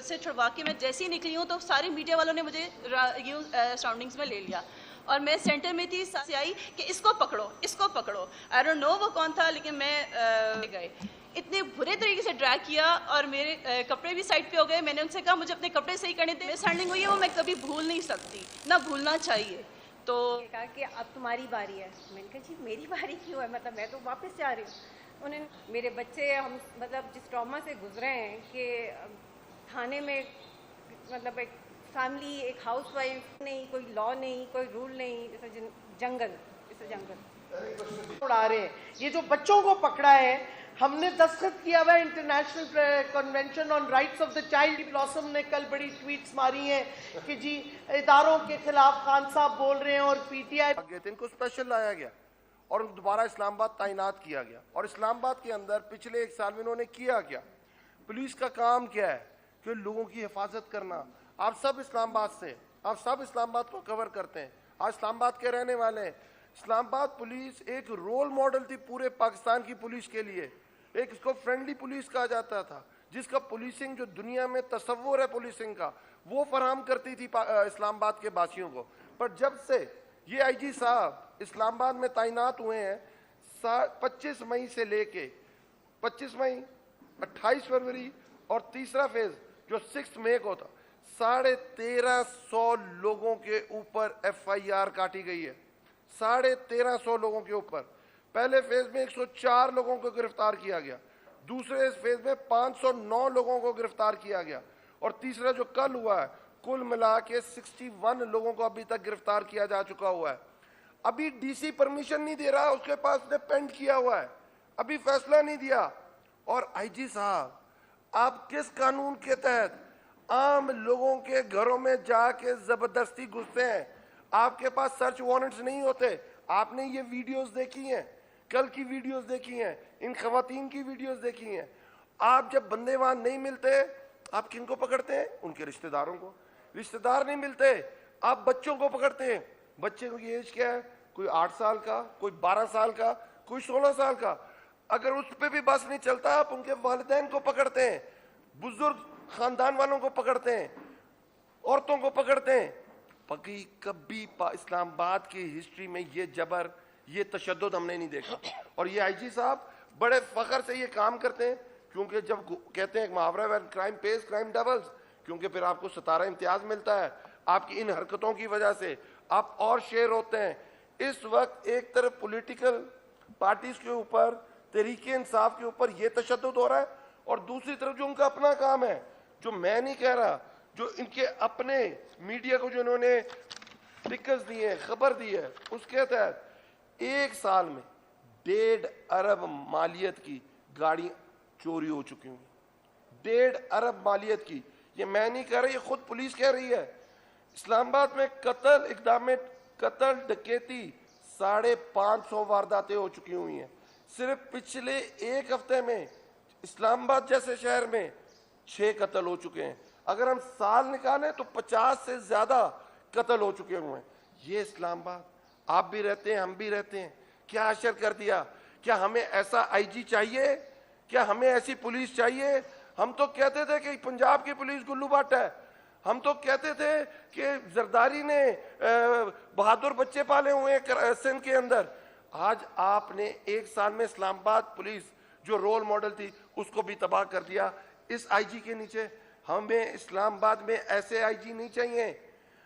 سے چھڑوا کے میں جیسے ہی نکلی ہوں تو ساری میڈیا والوں نے مجھے سراؤنڈنگز میں لے لیا اور میں سینٹر میں تھی. سے آئی کہ اس کو پکڑو, اس کو پکڑو. آئی ڈونٹ نو وہ کون تھا, لیکن میں گئے اتنے برے طریقے سے ڈریگ کیا اور میرے کپڑے بھی سائڈ پہ ہو گئے. میں نے ان سے کہا مجھے اپنے کپڑے صحیح کرنے تھے. مس ہینڈلنگ ہوئی ہے وہ میں کبھی بھول نہیں سکتی, نہ بھولنا چاہیے. تو کہا کہ اب تمہاری باری ہے. میں نے کہا جی میری باری کیوں ہے, مطلب میں تو واپس جا رہی ہوں. انہوں نے میرے بچے, ہم مطلب جس ٹراما سے گزرے ہیں کہ تھانے میں مطلب ایک فیملی, ایک ہاؤس وائف نہیں, کوئی لا نہیں, کوئی رول نہیں, جیسے جنگل, جیسے جنگل اڑا رہے ہیں. یہ جو بچوں کو پکڑا ہے, ہم نے دستخط کیا ہوا ہے international convention on rights of the child. Blossom نے کل بڑی ٹویٹس ماری ہیں کہ جی اداروں کے خلاف خان صاحب بول رہے ہیں اور پی ٹی آئی. ان کو اسپیشل لایا گیا اور دوبارہ اسلام آباد تعینات کیا گیا. اور اسلام آباد کے اندر پچھلے ایک سال میں انہوں نے کیا کیا, پولیس کا کام کیا ہے کہ لوگوں کی حفاظت کرنا. آپ سب اسلام آباد سے, آپ سب اسلام آباد کو کور کرتے ہیں, آپ اسلام آباد کے رہنے والے ہیں. اسلام آباد پولیس ایک رول ماڈل تھی پورے پاکستان کی پولیس کے لیے. ایک اس کو فرینڈلی پولیس کہا جاتا تھا, جس کا پولیسنگ جو دنیا میں تصور ہے پولیسنگ کا, وہ فراہم کرتی تھی اسلام آباد کے باسیوں کو. پر جب سے یہ آئی جی صاحب اسلام آباد میں تعینات ہوئے ہیں, 25 مئی سے لے کے 25 مئی, 28 فروری اور تیسرا فیز جو 6 مئی کو تھا, 1350 لوگوں کے اوپر ایف آئی آر کاٹی گئی ہے. 1350 لوگوں کے اوپر. پہلے فیز میں 104 لوگوں کو گرفتار کیا گیا, دوسرے فیز میں 509 لوگوں کو گرفتار کیا گیا, اور تیسرا جو کل ہوا ہے کل ملا کے 61 لوگوں کو ابھی تک گرفتار کیا جا چکا ہوا ہے. ابھی ڈی سی پرمیشن نہیں دے رہا, اس کے پاس نے پینڈ کیا ہوا ہے, ابھی فیصلہ نہیں دیا. اور آئی جی صاحب آپ کس قانون کے تحت عام لوگوں کے گھروں میں جا کے زبردستی گھستے ہیں؟ آپ کے پاس سرچ وارنٹس نہیں ہوتے. آپ نے یہ ویڈیوز دیکھی ہیں, کل کی ویڈیوز دیکھی ہیں, ان خواتین کی ویڈیوز دیکھی ہیں. آپ جب بندے وہاں نہیں ملتے آپ کن کو پکڑتے ہیں؟ ان کے رشتہ داروں کو. رشتہ دار نہیں ملتے آپ بچوں کو پکڑتے ہیں. بچے کی ایج کیا ہے؟ کوئی 8 سال کا, کوئی 12 سال کا, کوئی 16 سال کا. اگر اس پہ بھی بس نہیں چلتا آپ ان کے والدین کو پکڑتے ہیں, بزرگ خاندان والوں کو پکڑتے ہیں, عورتوں کو پکڑتے ہیں. کبھی اسلام آباد کی ہسٹری میں یہ جبر, یہ تشدد ہم نے نہیں دیکھا. اور یہ آئی جی صاحب بڑے فخر سے یہ کام کرتے ہیں, کیونکہ جب کہتے ہیں ایک محاورہ ہے کرائم پیز کرائم ڈبلز, کیونکہ پھر آپ کو 17 امتیاز ملتا ہے. آپ کی ان حرکتوں کی وجہ سے آپ اور شیر ہوتے ہیں. اس وقت ایک طرف پولیٹیکل پارٹیز کے اوپر, تحریک انصاف کے اوپر یہ تشدد ہو رہا ہے, اور دوسری طرف جو ان کا اپنا کام ہے, جو میں نہیں کہہ رہا, جو ان کے اپنے میڈیا کو جو انہوں نے پکس دی ہے, خبر دی ہے, اس کے تحت 1 سال میں 1.5 ارب مالیت کی گاڑی چوری ہو چکی ہوں. 1.5 ارب مالیت کی. یہ میں نہیں کہہ رہا, یہ خود پولیس کہہ رہی ہے. اسلام آباد میں قتل, اقدام قتل, ڈکیتی 550 وارداتیں ہو چکی ہوئی ہیں. صرف پچھلے 1 ہفتے میں اسلام آباد جیسے شہر میں 6 قتل ہو چکے ہیں. اگر ہم سال نکالیں تو 50 سے زیادہ قتل ہو چکے ہوئے ہیں. یہ اسلام آباد آپ بھی رہتے ہیں, ہم بھی رہتے ہیں. کیا اشر کر دیا؟ کیا ہمیں ایسا آئی جی چاہیے؟ کیا ہمیں ایسی پولیس چاہیے؟ ہم تو کہتے تھے کہ پنجاب کی پولیس گلو بٹ ہے. ہم تو کہتے تھے کہ زرداری نے بہادر بچے پالے ہوئے ہیں سندھ کے اندر. آج آپ نے 1 سال میں اسلام آباد پولیس جو رول ماڈل تھی اس کو بھی تباہ کر دیا. اس آئی جی کے نیچے ہمیں اسلام آباد میں ایسے آئی جی نہیں چاہیے.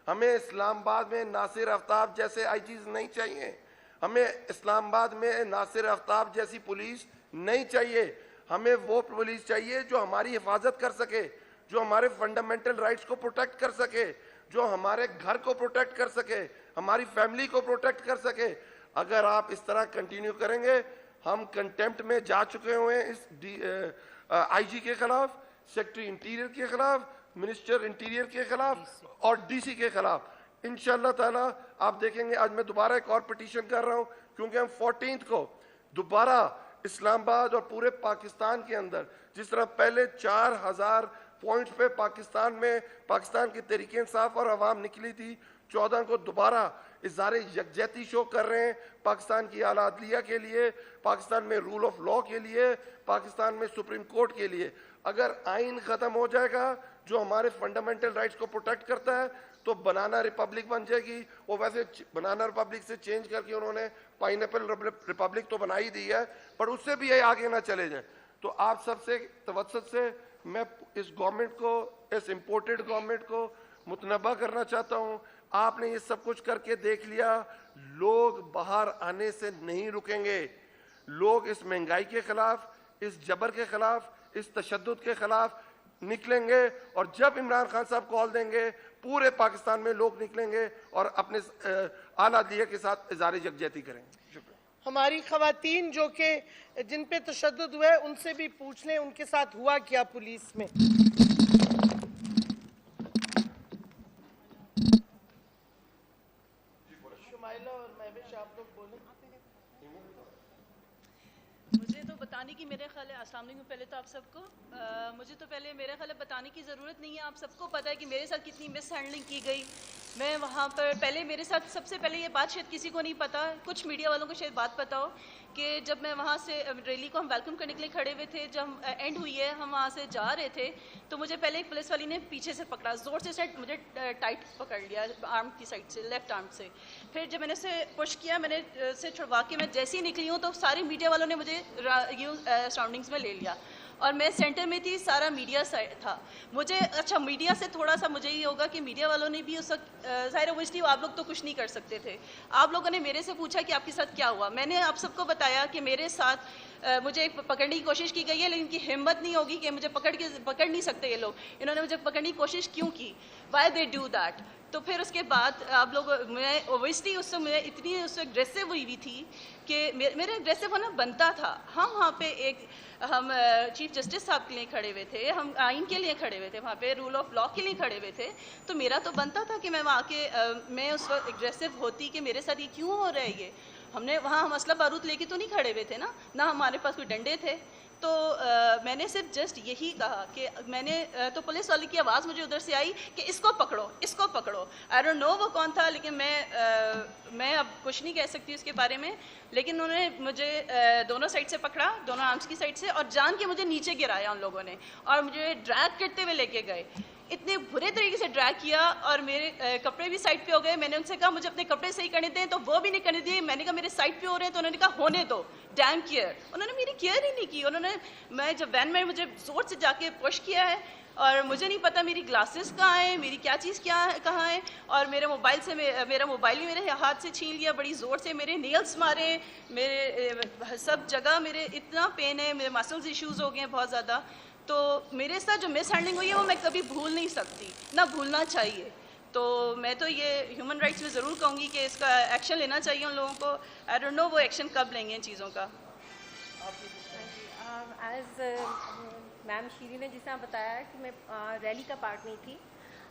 ہمیں اسلام آباد میں ناصر آفتاب جیسے آئی جیز نہیں چاہیے. ہمیں اسلام آباد میں ناصر آفتاب جیسی پولیس نہیں چاہیے. ہمیں وہ پولیس چاہیے جو ہماری حفاظت کر سکے, جو ہمارے فنڈامنٹل رائٹس کو پروٹیکٹ کر سکے, جو ہمارے گھر کو پروٹیکٹ کر سکے, ہماری فیملی کو پروٹیکٹ کر سکے. اگر آپ اس طرح کنٹینیو کریں گے, ہم کنٹیمپٹ میں جا چکے ہوئے ہیں اس آئی جی کے خلاف, سیکرٹری انٹیریئر کے خلاف, منسٹر انٹیریئر کے خلاف اور ڈی سی کے خلاف. انشاءاللہ تعالیٰ آپ دیکھیں گے. آج میں دوبارہ ایک اور پٹیشن کر رہا ہوں, کیونکہ ہم 14 کو دوبارہ اسلام آباد اور پورے پاکستان کے اندر, جس طرح پہلے 4000 پوائنٹس پہ پاکستان کی تحریک انصاف اور عوام نکلی تھی, 14 کو دوبارہ اظہار یکجہتی شو کر رہے ہیں پاکستان کی اعلیٰ عدلیہ کے لیے, پاکستان میں رول آف لا کے لیے, پاکستان میں سپریم کورٹ کے لیے. اگر آئین ختم ہو جائے گا جو ہمارے فنڈامنٹل رائٹس کو پروٹیکٹ کرتا ہے تو بنانا ریپبلک بن جائے گی. وہ ویسے بنانا ریپبلک سے چینج کر کے انہوں نے پائن ایپل ریپبلک تو بنا ہی دی ہے, پر اس سے بھی یہ آگے نہ چلے جائیں. تو آپ سب سے توسط سے میں اس گورنمنٹ کو, اس امپورٹڈ گورنمنٹ کو متنبہ کرنا چاہتا ہوں. آپ نے یہ سب کچھ کر کے دیکھ لیا, لوگ باہر آنے سے نہیں رکیں گے. لوگ اس مہنگائی کے خلاف, اس جبر کے خلاف, اس تشدد کے خلاف نکلیں گے, اور جب عمران خان صاحب کال دیں گے پورے پاکستان میں لوگ نکلیں گے اور اپنے اعلیٰ عدلیہ کے ساتھ اظہار یکجہتی کریں گے. شکریہ. ہماری خواتین جو کہ جن پہ تشدد ہوا ہے ان سے بھی پوچھ لیں ان کے ساتھ ہوا کیا پولیس میں. شمائلہ اور مہوش آپ لوگ بولیں. مجھے تو بتانے کی میرے خیال ہے, السلام علیکم پہلے تو آپ سب کو, مجھے تو پہلے میرے خیال ہے بتانے کی ضرورت نہیں ہے. آپ سب کو پتہ ہے کہ میرے ساتھ کتنی مس ہینڈلنگ کی گئی. میں وہاں پر پہلے میرے ساتھ سب سے پہلے یہ بات شاید کسی کو نہیں پتا, کچھ میڈیا والوں کو شاید بات پتا ہو کہ جب میں وہاں سے ریلی کو ہم ویلکم کرنے کے لیے کھڑے ہوئے تھے, جب اینڈ ہوئی ہے ہم وہاں سے جا رہے تھے تو مجھے پہلے ایک پولیس والی نے پیچھے سے پکڑا, زور سے سائڈ مجھے ٹائٹ پکڑ لیا آرم کی سائڈ سے, لیفٹ آرم سے. پھر جب میں نے اسے پش کیا, میں نے اسے چھڑوا کے میں جیسے ہی نکلی ہوں تو ساری میڈیا والوں نے مجھے یوں سراؤنڈنگس میں لے لیا, اور میں سینٹر میں تھی, سارا میڈیا تھا. مجھے اچھا میڈیا سے تھوڑا سا مجھے یہ ہوگا کہ میڈیا والوں نے بھی اس وقت ظاہر اوبویسلی آپ لوگ تو کچھ نہیں کر سکتے تھے. آپ لوگوں نے میرے سے پوچھا کہ آپ کے ساتھ کیا ہوا. میں نے آپ سب کو بتایا کہ میرے ساتھ مجھے پکڑنے کی کوشش کی گئی ہے, لیکن کی ہمت نہیں ہوگی کہ مجھے پکڑ نہیں سکتے یہ لوگ. انہوں نے مجھے پکڑنے کی کوشش کیوں کی, وائی دے ڈو دیٹ. تو پھر اس کے بعد آپ لوگ, میں اوبویسلی اس سے میں اتنی اس سے اگریسو ہوئی تھی کہ میرے اگریسو ہونا بنتا تھا. ہم وہاں پہ ہم چیف جسٹس صاحب کے لیے کھڑے ہوئے تھے, ہم آئین کے لیے کھڑے ہوئے تھے, وہاں پہ رول آف لا کے لیے کھڑے ہوئے تھے. تو میرا تو بنتا تھا کہ میں وہاں کے میں اس وقت اگریسو ہوتی کہ میرے ساتھ یہ کیوں ہو رہا ہے. یہ ہم نے وہاں ہم اسلحہ بارود لے کے تو نہیں کھڑے ہوئے تھے نا, نہ ہمارے پاس کوئی ڈنڈے تھے. تو میں نے صرف جسٹ یہی کہا کہ میں نے تو پولیس والی کی آواز مجھے ادھر سے آئی کہ اس کو پکڑو, اس کو پکڑو. آئی ڈونٹ نو وہ کون تھا, لیکن میں اب کچھ نہیں کہہ سکتی اس کے بارے میں. لیکن انہوں نے مجھے دونوں سائڈ سے پکڑا, دونوں آرمس کی سائڈ سے, اور جان کے مجھے نیچے گرایا ان لوگوں نے, اور مجھے ڈریگ کرتے ہوئے لے کے گئے. اتنے برے طریقے سے ڈریگ کیا, اور میرے کپڑے بھی سائڈ پہ ہو گئے. میں نے ان سے کہا مجھے اپنے کپڑے صحیح کرنے دیں, تو وہ بھی نہیں کرنے دیے. میں نے کہا میرے سائڈ پہ ہو رہے ہیں, تو انہوں نے کہا ہونے دو, ڈیم کیئر. انہوں نے میری کیئر ہی نہیں کی. انہوں نے, میں جب وین میں مجھے زور سے جا کے پش کیا ہے, اور مجھے نہیں پتا میری گلاسز کہاں ہیں, میری کیا چیز کہاں ہے, اور میرے موبائل سے میرا موبائل بھی میرے ہاتھ سے چھین لیا بڑی زور سے. میرے نیلز مارے, میرے سب جگہ میرے اتنا پین ہے, میرے مسلز ایشوز ہو گئے ہیں بہت زیادہ. تو میرے ساتھ جو مس ہینڈلنگ ہوئی ہے وہ میں کبھی بھول نہیں سکتی, نہ بھولنا چاہیے. تو میں تو یہ ہیومن رائٹس میں ضرور کہوں گی کہ اس کا ایکشن لینا چاہیے ان لوگوں کو. آئی ڈونٹ نو وہ ایکشن کب لیں گے ان چیزوں کا. ایز میم شیری نے جس طرح بتایا ہے کہ میں ریلی کا پارٹ نہیں تھی,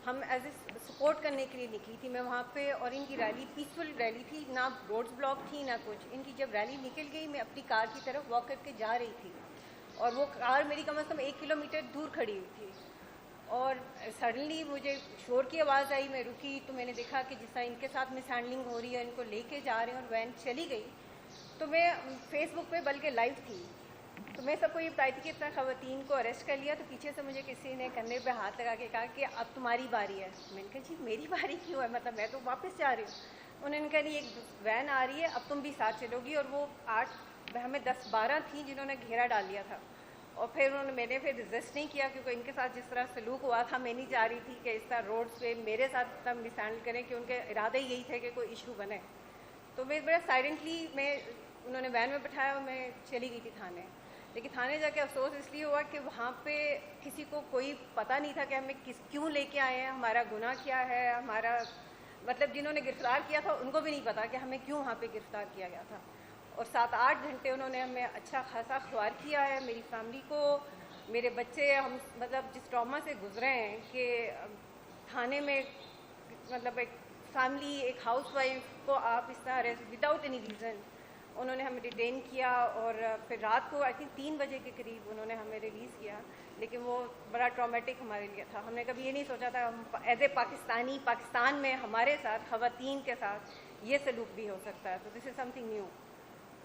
ہم ایز اے سپورٹ کرنے کے لیے نکلی تھی میں وہاں پہ, اور ان کی ریلی پیسفل ریلی تھی, نہ روڈز بلاک تھی نہ کچھ. ان کی جب ریلی نکل گئی, میں اپنی کار کی طرف واک کر کے جا رہی تھی, اور وہ کار میری کم از کم 1 کلومیٹر دور کھڑی ہوئی تھی. اور سڈنلی مجھے شور کی آواز آئی, میں رکی تو میں نے دیکھا کہ جس طرح ان کے ساتھ مس ہینڈلنگ ہو رہی ہے, ان کو لے کے جا رہے ہیں, اور وین چلی گئی. تو میں فیس بک پہ بلکہ لائیو تھی, تو میں سب کو یہ بتائی تھی کہ اتنا خواتین کو اریسٹ کر لیا. تو پیچھے سے مجھے کسی نے کندھے پہ ہاتھ لگا کے کہا کہ اب تمہاری باری ہے. میں نے کہا جی میری باری کیوں ہے, مطلب میں تو واپس جا رہی ہوں. انہوں نے کہا نہیں, ایک وین آ رہی ہے, اب تم بھی ساتھ چلو گی. اور وہ 8 ہمیں 10-12 تھیں جنہوں نے گھیرا ڈال لیا تھا. اور پھر میں نے پھر ریزسٹ نہیں کیا, کیونکہ ان کے ساتھ جس طرح سلوک ہوا تھا, میں نہیں چاہ رہی تھی کہ اس طرح روڈس پہ میرے ساتھ اتنا مس ہینڈل کریں کہ ان کے ارادے یہی تھے کہ کوئی ایشو بنے. تو میں بڑا سائلنٹلی, انہوں نے وین میں بٹھایا اور میں چلی گئی تھی تھانے. لیکن تھانے جا کے افسوس اس لیے ہوا کہ وہاں پہ کسی کو کوئی پتہ نہیں تھا کہ ہمیں کیوں لے کے آئے ہیں, ہمارا گناہ کیا ہے, ہمارا مطلب جنہوں نے گرفتار کیا تھا ان کو بھی نہیں پتا کہ ہمیں کیوں وہاں پہ گرفتار کیا گیا تھا. اور 7-8 گھنٹے انہوں نے ہمیں اچھا خاصا خوار کیا ہے, میری فیملی کو, میرے بچے, ہم مطلب جس ٹراما سے گزرے ہیں کہ تھانے میں مطلب ایک فیملی, ایک ہاؤس وائف کو آپ اس طرح وداؤٹ اینی ریزن انہوں نے ہمیں ڈیٹین کیا. اور پھر رات کو آئی تھنک 3 بجے کے قریب انہوں نے ہمیں ریلیز کیا. لیکن وہ بڑا ٹرامیٹک ہمارے لیے تھا. ہم نے کبھی یہ نہیں سوچا تھا ہم ایز اے پاکستانی, پاکستان میں ہمارے ساتھ خواتین کے ساتھ یہ سلوک بھی ہو سکتا ہے. تو دس از سم تھنگ نیو.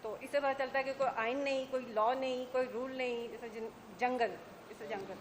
تو اس سے پتہ چلتا ہے کہ کوئی آئین نہیں, کوئی لا نہیں, کوئی رول نہیں, جنگل, اس جنگل.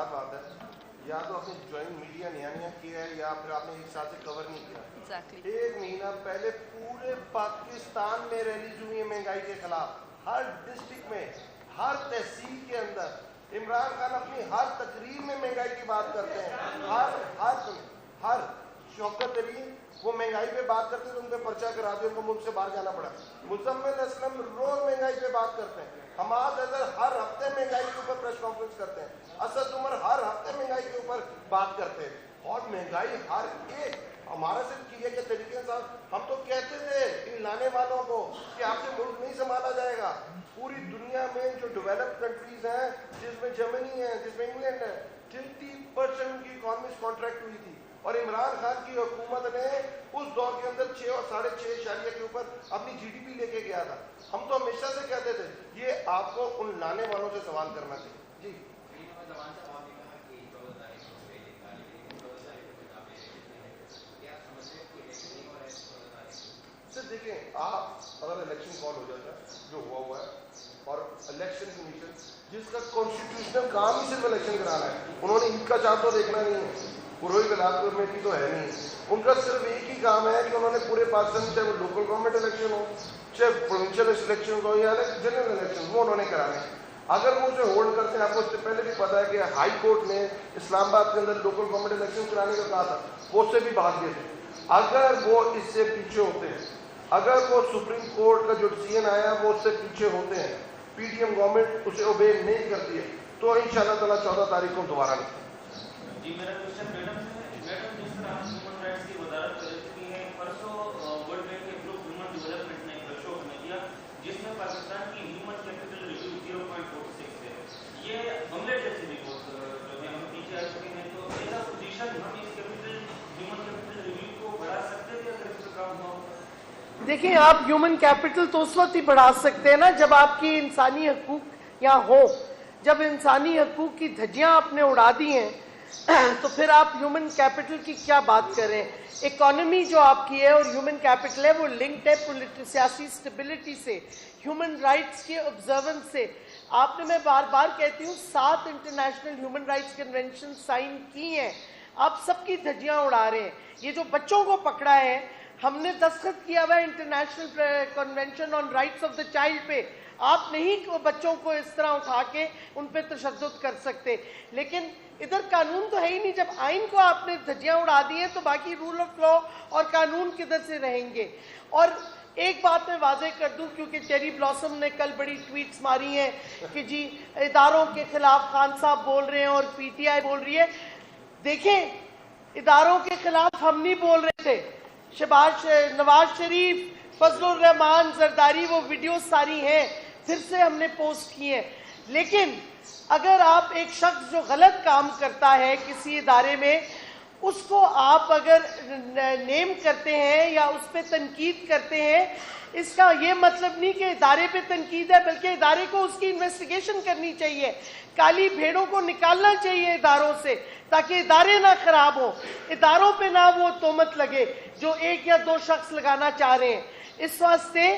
صاف بات ہے, یا تو آپ نے جوائنٹ میڈیا نیا کیا ہے یا پھر آپ نے ایک سال سے کور نہیں کیا. Exactly. 1 مہینہ پہلے پورے پاکستان میں ریلیز ہوئی ہے مہنگائی کے خلاف, ہر ڈسٹرکٹ میں, ہر تحصیل کے اندر. عمران خان اپنی ہر تقریر میں مہنگائی کی بات کرتے ہیں, ہر شوکت علی وہ مہنگائی پہ بات کرتے ہیں, ان پہ پرچہ کرا دیا, ان کو ملک سے باہر جانا پڑا. مزمل اسلم روز مہنگائی پہ بات کرتے ہیں. حماد اظہر ہر ہفتے مہنگائی کے اوپر پریس کانفرنس کرتے ہیں. اسد عمر ہر ہفتے مہنگائی کے اوپر بات کرتے ہیں. اور مہنگائی ہر ایک ہمارا صرف کیے کے طریقے سے, ہم تو کہتے تھے ان لانے والوں کو کہ آپ سے ملک نہیں سنبھالا جائے گا. پوری دنیا میں جو ڈیولپ کنٹریز ہیں, جس میں جرمنی ہے, جس میں انگلینڈ ہے, 30% کی اکانومیز کانٹریکٹ ہوئی تھی, اور عمران خان کی حکومت نے اس دور کے اندر 6 اور 6.5% کے اوپر اپنی جی ڈی پی لے کے گیا تھا. ہم تو ہمیشہ سے کہتے تھے یہ آپ کو ان لانے والوں سے سوال کرنا چاہیے. جی دیکھیں, آپ اگر الیکشن کال ہو جاتا ہے جو ہوا ہے, اور الیکشن کمیشن جس کا کانسٹیٹیوشنل کام ہی صرف الیکشن کرانا ہے, انہوں نے عید کا چاند تو دیکھنا نہیں ہے, پروئی بلادپور میں کی تو ہے نہیں, ان کا صرف ایک ہی کام ہے کہ انہوں نے پورے پاکستان میں, چاہے وہ لوکل گورنمنٹ الیکشن ہو, چاہے پروونشل الیکشن ہو یا جنرل الیکشن, وہ انہوں نے کرانے. اگر وہ اسے ہولڈ کرتے ہیں, آپ کو اس سے پہلے بھی پتا ہے کہ ہائی کورٹ نے اسلام آباد کے اندر لوکل گورنمنٹ الیکشن کرانے کا کہا تھا, وہ اس سے بھی بھاگ گئے تھے. اگر وہ اس سے پیچھے ہوتے ہیں, اگر وہ سپریم کورٹ کا جو ڈیسیژن آیا وہ اس سے پیچھے ہوتے ہیں, پی ڈی ایم گورنمنٹ اسے اوبے نہیں کرتی ہے, تو انشاءاللہ تعالیٰ 14 تاریخ کو دوبارہ نہیں. جی میرا کوشچن میڈم جس طرح ہیومن رائٹس کی وزارت کر چکی ہے, پرسوں ورلڈ بینک کے گروپ ہیومن ڈیولپمنٹ نے ایک ورکشاپ میں دیا جس میں پاکستان کی ہیومن کیپٹل ریویو 0.46 ہے. یہ بنگلہ دیش سے رپورٹ جو ہے ہم پیچھے آ چکے ہیں, تو ایز اے پوزیشن ہم اس ہیومن کیپٹل ریویو کو بڑھا سکتے تھے اگر اس پہ کام ہوا. دیکھیں, آپ ہیومن کیپٹل تو اس وقت ہی بڑھا سکتے ہیں نا جب آپ کی انسانی حقوق یہاں ہوں. جب انسانی حقوق کی دھجیاں آپ نے اڑا دی ہیں تو پھر آپ ہیومن کیپٹل کی کیا بات کریں. اکانومی جو آپ کی ہے اور ہیومن کیپٹل ہے وہ لنکڈ ہے سیاسی سٹیبلٹی سے, ہیومن رائٹس کے آبزرونس سے. آپ نے, میں بار بار کہتی ہوں, 7 international human rights convention sign کی ہیں, آپ سب کی دھجیاں اڑا رہے ہیں. یہ جو بچوں کو پکڑا ہے, ہم نے دستخط کیا ہوا ہے international convention on rights of the child پہ. آپ نہیں بچوں کو اس طرح اٹھا کے ان پہ تشدد کر سکتے, لیکن ادھر قانون تو ہے ہی نہیں. جب آئین کو آپ نے دھجیاں اڑا دی ہیں تو باقی رول آف لا اور قانون کدھر سے رہیں گے. اور ایک بات میں واضح کر دوں, کیونکہ چیری بلاسم نے کل بڑی ٹویٹس ماری ہیں کہ جی اداروں کے خلاف خان صاحب بول رہے ہیں اور پی ٹی آئی بول رہی ہے. دیکھیں, اداروں کے خلاف ہم نہیں بول رہے تھے. نواز شریف, فضل الرحمان زرداری, وہ ویڈیوز ساری ہیں, پھر سے ہم نے پوسٹ کی ہیں. لیکن اگر آپ ایک شخص جو غلط کام کرتا ہے کسی ادارے میں, اس کو آپ اگر نیم کرتے ہیں یا اس پہ تنقید کرتے ہیں, اس کا یہ مطلب نہیں کہ ادارے پہ تنقید ہے, بلکہ ادارے کو اس کی انویسٹیگیشن کرنی چاہیے. کالی بھیڑوں کو نکالنا چاہیے اداروں سے تاکہ ادارے نہ خراب ہوں, اداروں پہ نہ وہ تہمت لگے جو 1 یا 2 شخص لگانا چاہ رہے ہیں. اس واسطے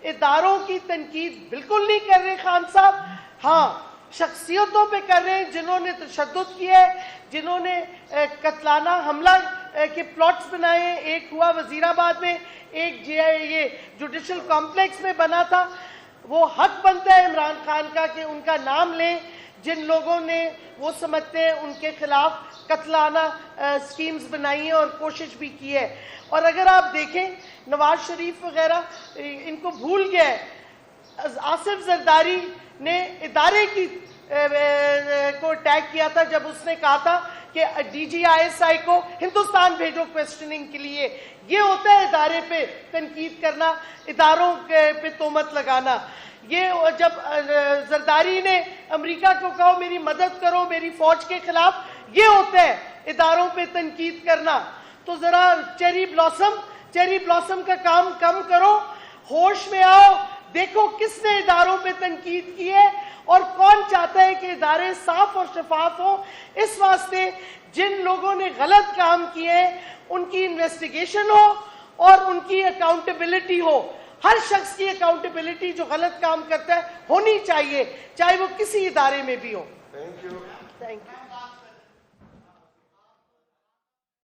اداروں کی تنقید بالکل نہیں کر رہے خان صاحب. ہاں, شخصیتوں پہ کر رہے ہیں جنہوں نے تشدد کیا ہے, جنہوں نے قتلانہ حملہ کے پلاٹس بنائے ہیں. ایک ہوا وزیر آباد میں, ایک یہ جوڈیشل کمپلیکس میں بنا تھا. وہ حق بنتا ہے عمران خان کا کہ ان کا نام لیں جن لوگوں نے وہ سمجھتے ہیں ان کے خلاف قتلانہ سکیمز بنائی ہیں اور کوشش بھی کی ہے. اور اگر آپ دیکھیں نواز شریف وغیرہ ان کو بھول گیا ہے. آصف زرداری نے ادارے کی کو اٹیک کیا تھا جب اس نے کہا تھا کہ D G I S I کو ہندوستان بھیجو کویسچننگ کے لیے. یہ ہوتا ہے ادارے پہ تنقید کرنا, اداروں پہ تہمت لگانا. یہ جب زرداری نے امریکہ کو کہا میری مدد کرو میری فوج کے خلاف, یہ ہوتا ہے اداروں پہ تنقید کرنا. تو ذرا چیری بلاسم کا کام کم کرو, ہوش میں آؤ, دیکھو کس نے اداروں پہ تنقید کی ہے اور کون چاہتا ہے کہ ادارے صاف اور شفاف ہوں. اس واسطے جن لوگوں نے غلط کام کیے ہیں ان کی انویسٹیگیشن ہو اور ان کی اکاؤنٹیبلٹی ہو. ہر شخص کی اکاؤنٹیبلٹی جو غلط کام کرتا ہے ہونی چاہیے, چاہے وہ کسی ادارے میں بھی ہو. Thank you. Thank you.